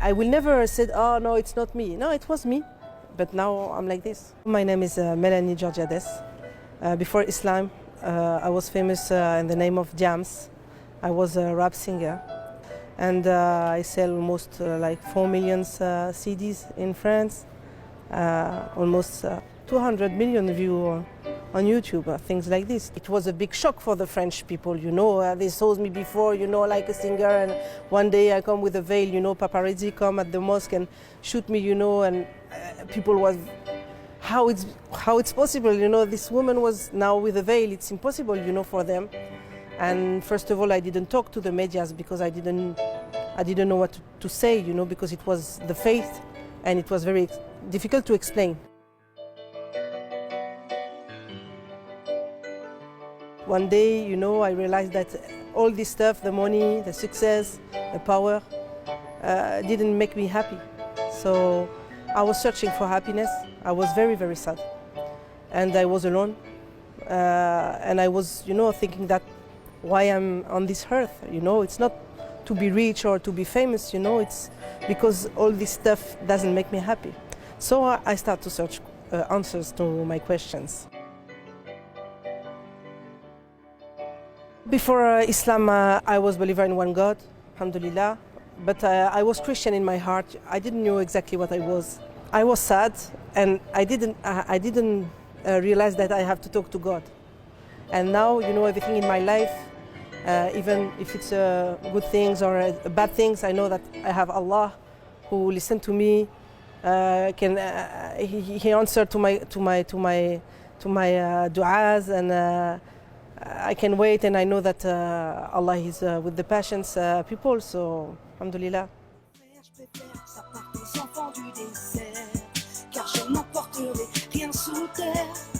I will never say, oh no, it's not me. No, it was me, but now I'm like this. My name is Melanie Georgiades. Before Islam, I was famous in the name of Jams. I was a rap singer, and I sell almost like 4 million CDs in France, almost 200 million views on YouTube, things like this. It was a big shock for the French people, you know. They saw me before, you know, like a singer, and one day I come with a veil, you know, paparazzi come at the mosque and shoot me, you know, and people was, how it's possible, you know, this woman was now with a veil, it's impossible, you know, for them. And first of all, I didn't talk to the medias because I didn't know what to say, you know, because it was the faith and it was very difficult to explain. One day, you know, I realized that all this stuff, the money, the success, the power, didn't make me happy. So I was searching for happiness. I was very, very sad. And I was alone. And I was, you know, thinking that why I'm on this earth, you know, it's not to be rich or to be famous, you know, it's because all this stuff doesn't make me happy. So I start to search answers to my questions. Before Islam, I was a believer in one God, alhamdulillah, but I was Christian in my heart. I didn't know exactly what I was. I was sad, and I didn't realize that I have to talk to God. And now, you know, everything in my life, even if it's good things or bad things, I know that I have Allah who listens to me. He answered to my du'as, and I can wait, and I know that Allah is with the patience people, so alhamdulillah. Car je n'emporterai rien sous terre.